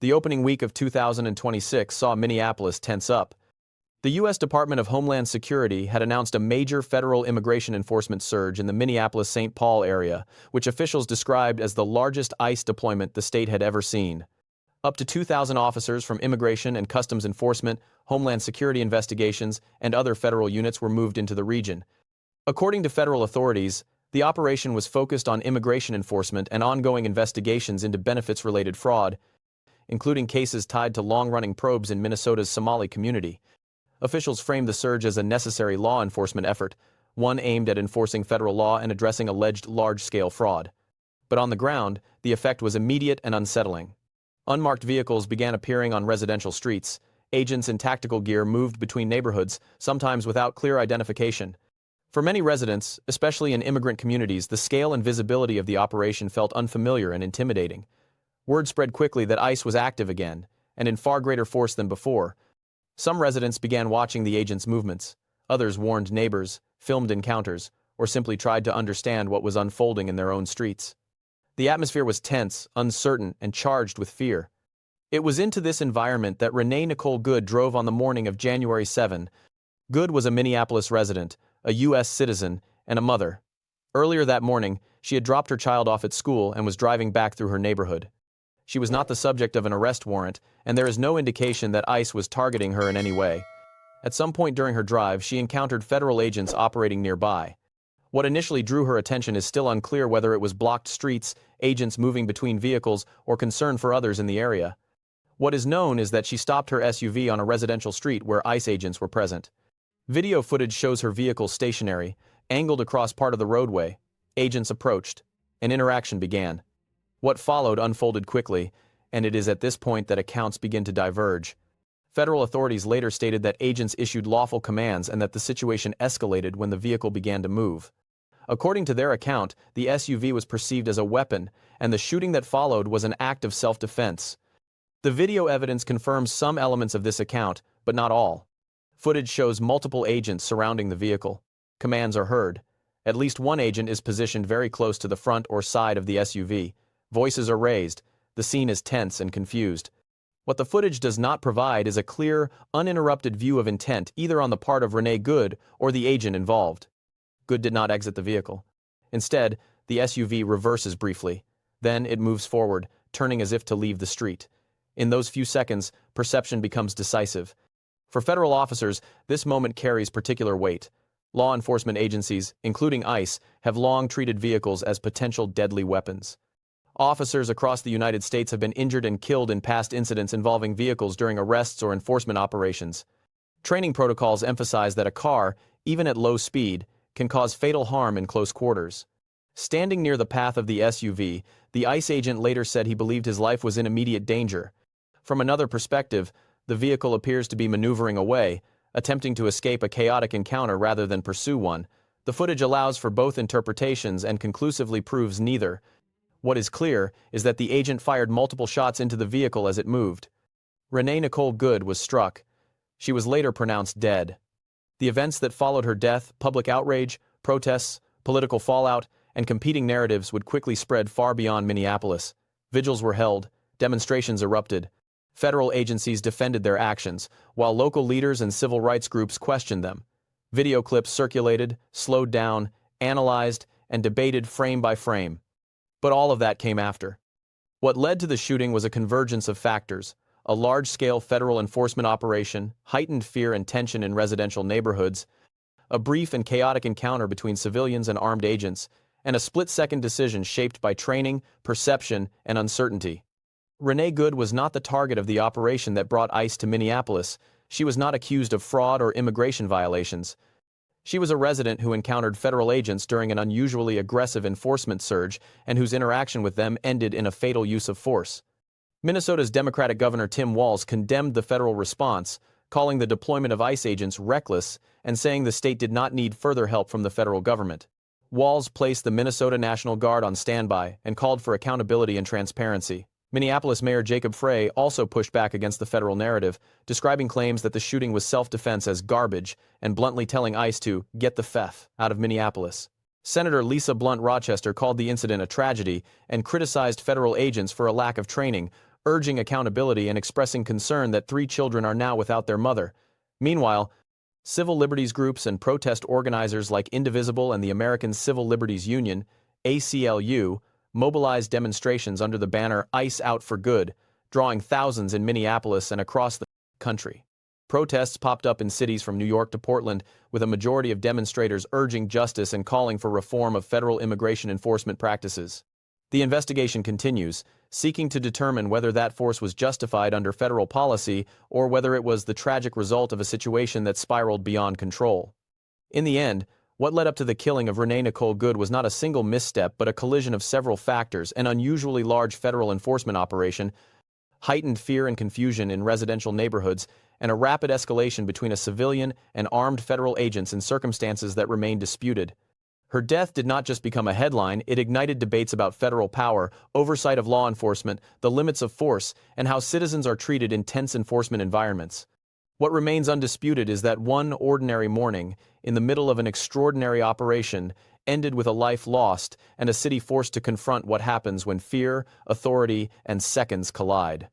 The opening week of 2026 saw Minneapolis tense up. The U.S. Department of Homeland Security had announced a major federal immigration enforcement surge in the Minneapolis-St. Paul area, which officials described as the largest ICE deployment the state had ever seen. Up to 2,000 officers from Immigration and Customs Enforcement, Homeland Security Investigations, and other federal units were moved into the region. According to federal authorities, the operation was focused on immigration enforcement and ongoing investigations into benefits-related fraud, including cases tied to long-running probes in Minnesota's Somali community. Officials framed the surge as a necessary law enforcement effort, one aimed at enforcing federal law and addressing alleged large-scale fraud. But on the ground, the effect was immediate and unsettling. Unmarked vehicles began appearing on residential streets. Agents in tactical gear moved between neighborhoods, sometimes without clear identification. For many residents, especially in immigrant communities, the scale and visibility of the operation felt unfamiliar and intimidating. Word spread quickly that ICE was active again, and in far greater force than before. Some residents began watching the agents' movements. Others warned neighbors, filmed encounters, or simply tried to understand what was unfolding in their own streets. The atmosphere was tense, uncertain, and charged with fear. It was into this environment that Renée Nicole Good drove on the morning of January 7. Good was a Minneapolis resident, a U.S. citizen, and a mother. Earlier that morning, she had dropped her child off at school and was driving back through her neighborhood. She was not the subject of an arrest warrant, and there is no indication that ICE was targeting her in any way. At some point during her drive, she encountered federal agents operating nearby. What initially drew her attention is still unclear whether it was blocked streets, agents moving between vehicles, or concern for others in the area. What is known is that she stopped her SUV on a residential street where ICE agents were present. Video footage shows her vehicle stationary, angled across part of the roadway. Agents approached. An interaction began. What followed unfolded quickly, and it is at this point that accounts begin to diverge. Federal authorities later stated that agents issued lawful commands and that the situation escalated when the vehicle began to move. According to their account, the SUV was perceived as a weapon, and the shooting that followed was an act of self-defense. The video evidence confirms some elements of this account, but not all. Footage shows multiple agents surrounding the vehicle. Commands are heard. At least one agent is positioned very close to the front or side of the SUV. Voices are raised. The scene is tense and confused. What the footage does not provide is a clear, uninterrupted view of intent either on the part of Renée Good or the agent involved. Good did not exit the vehicle. Instead, the SUV reverses briefly. Then it moves forward, turning as if to leave the street. In those few seconds, perception becomes decisive. For federal officers, this moment carries particular weight. Law enforcement agencies, including ICE, have long treated vehicles as potential deadly weapons. Officers across the United States have been injured and killed in past incidents involving vehicles during arrests or enforcement operations. Training protocols emphasize that a car, even at low speed, can cause fatal harm in close quarters. Standing near the path of the SUV, the ICE agent later said he believed his life was in immediate danger. From another perspective, the vehicle appears to be maneuvering away, attempting to escape a chaotic encounter rather than pursue one. The footage allows for both interpretations and conclusively proves neither. What is clear is that the agent fired multiple shots into the vehicle as it moved. Renée Nicole Good was struck. She was later pronounced dead. The events that followed her death, public outrage, protests, political fallout, and competing narratives would quickly spread far beyond Minneapolis. Vigils were held, demonstrations erupted. Federal agencies defended their actions, while local leaders and civil rights groups questioned them. Video clips circulated, slowed down, analyzed, and debated frame by frame. But all of that came after. What led to the shooting was a convergence of factors: a large-scale federal enforcement operation, heightened fear and tension in residential neighborhoods, a brief and chaotic encounter between civilians and armed agents, and a split-second decision shaped by training, perception, and uncertainty. Renée Good was not the target of the operation that brought ICE to Minneapolis. She was not accused of fraud or immigration violations. She was a resident who encountered federal agents during an unusually aggressive enforcement surge and whose interaction with them ended in a fatal use of force. Minnesota's Democratic Governor Tim Walz condemned the federal response, calling the deployment of ICE agents reckless and saying the state did not need further help from the federal government. Walz placed the Minnesota National Guard on standby and called for accountability and transparency. Minneapolis Mayor Jacob Frey also pushed back against the federal narrative, describing claims that the shooting was self-defense as garbage and bluntly telling ICE to get the F out of Minneapolis. Senator Lisa Blunt Rochester called the incident a tragedy and criticized federal agents for a lack of training, urging accountability and expressing concern that 3 children are now without their mother. Meanwhile, civil liberties groups and protest organizers like Indivisible and the American Civil Liberties Union, ACLU, mobilized demonstrations under the banner ICE Out for Good, drawing thousands in Minneapolis and across the country. Protests popped up in cities from New York to Portland, with a majority of demonstrators urging justice and calling for reform of federal immigration enforcement practices. The investigation continues, seeking to determine whether that force was justified under federal policy or whether it was the tragic result of a situation that spiraled beyond control. In the end, what led up to the killing of Renée Nicole Good was not a single misstep but a collision of several factors: an unusually large federal enforcement operation, heightened fear and confusion in residential neighborhoods, and a rapid escalation between a civilian and armed federal agents in circumstances that remain disputed. Her death did not just become a headline, it ignited debates about federal power, oversight of law enforcement, the limits of force, and how citizens are treated in tense enforcement environments. What remains undisputed is that one ordinary morning, in the middle of an extraordinary operation, ended with a life lost and a city forced to confront what happens when fear, authority, and seconds collide.